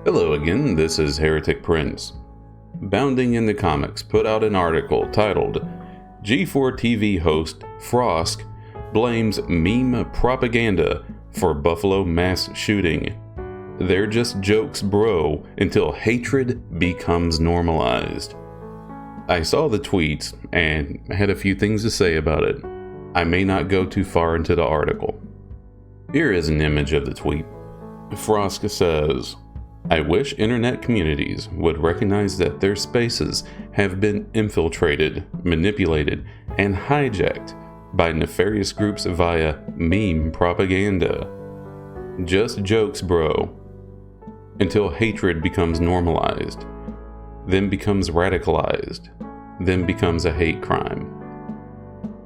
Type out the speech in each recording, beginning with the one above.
Hello again, this is Heretic Prince. Bounding in the Comics put out an article titled G4 TV host Frosk blames meme propaganda for Buffalo mass shooting. They're just jokes, bro, until hatred becomes normalized. I saw the tweet and had a few things to say about it. I may not go too far into the article. Here is an image of the tweet. Frosk says, I wish internet communities would recognize that their spaces have been infiltrated, manipulated, and hijacked by nefarious groups via meme propaganda. Just jokes, bro. Until hatred becomes normalized, then becomes radicalized, then becomes a hate crime.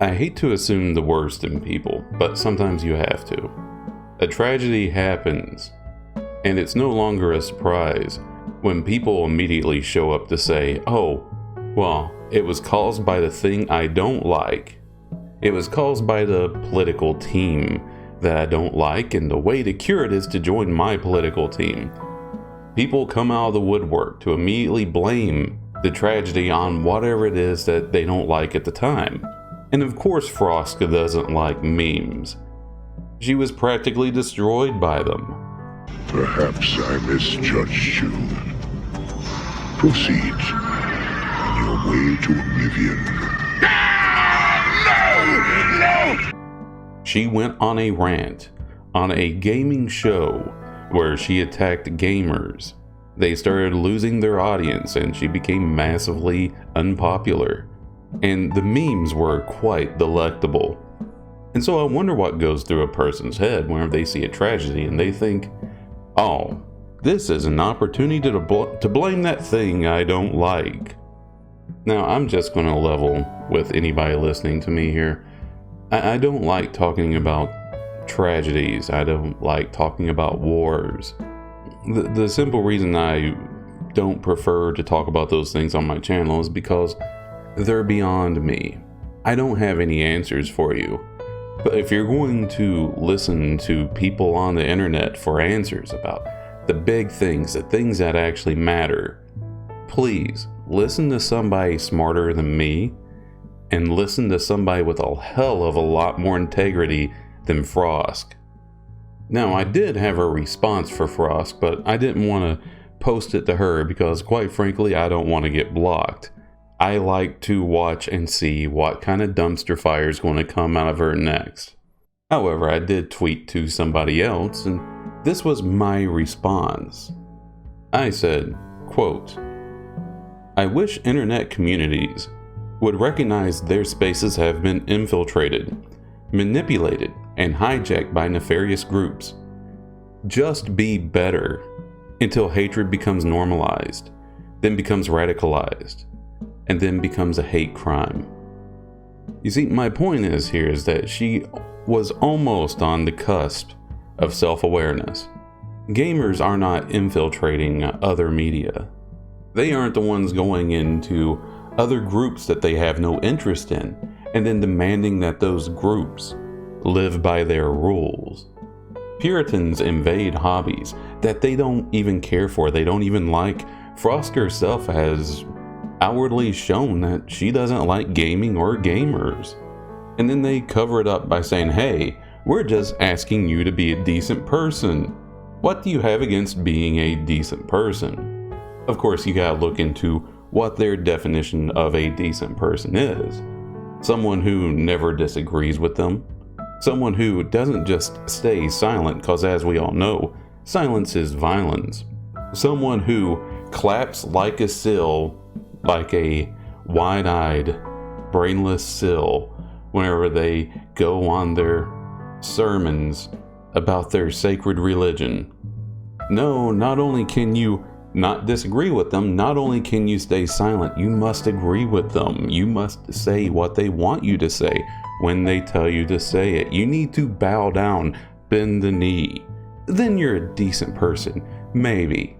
I hate to assume the worst in people, but sometimes you have to. A tragedy happens, and it's no longer a surprise when people immediately show up to say, oh, well, it was caused by the thing I don't like. It was caused by the political team that I don't like, and the way to cure it is to join my political team. People come out of the woodwork to immediately blame the tragedy on whatever it is that they don't like at the time. And of course Frosk doesn't like memes. She was practically destroyed by them. Perhaps I misjudged you. Proceed on your way to oblivion. No! She went on a rant on a gaming show where she attacked gamers. They started losing their audience and she became massively unpopular. And the memes were quite delectable. And so I wonder what goes through a person's head whenever they see a tragedy and they think, oh, this is an opportunity to blame that thing I don't like. Now, I'm just going to level with anybody listening to me here. I don't like talking about tragedies. I don't like talking about wars. The simple reason I don't prefer to talk about those things on my channel is because they're beyond me. I don't have any answers for you. But if you're going to listen to people on the internet for answers about the big things, the things that actually matter, please listen to somebody smarter than me and listen to somebody with a hell of a lot more integrity than Frosk. Now, I did have a response for Frosk, but I didn't want to post it to her because, quite frankly, I don't want to get blocked. I like to watch and see what kind of dumpster fire is going to come out of her next. However, I did tweet to somebody else, and this was my response. I said, quote, I wish internet communities would recognize their spaces have been infiltrated, manipulated, and hijacked by nefarious groups. Just be better until hatred becomes normalized, then becomes radicalized, and then becomes a hate crime. You see, my point is that she was almost on the cusp of self-awareness. Gamers are not infiltrating other media. They aren't the ones going into other groups that they have no interest in and then demanding that those groups live by their rules. Puritans invade hobbies that they don't even care for, they don't even like. Frosk herself has outwardly shown that she doesn't like gaming or gamers. And then they cover it up by saying, hey, we're just asking you to be a decent person. What do you have against being a decent person? Of course, you gotta look into what their definition of a decent person is. Someone who never disagrees with them. Someone who doesn't just stay silent, because as we all know, silence is violence. Someone who claps like a sill, like a wide-eyed, brainless sill, whenever they go on their sermons about their sacred religion. No, not only can you not disagree with them, not only can you stay silent, you must agree with them. You must say what they want you to say when they tell you to say it. You need to bow down, bend the knee. Then you're a decent person, maybe.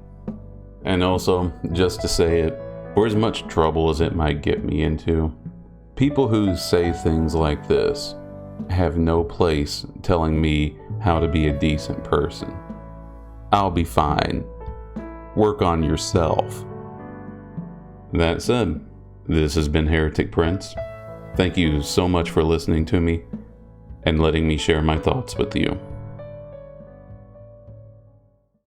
And also, just to say it, for as much trouble as it might get me into, people who say things like this have no place telling me how to be a decent person. I'll be fine. work on yourself. That said, this has been Heretic Prince. Thank you so much for listening to me and letting me share my thoughts with you.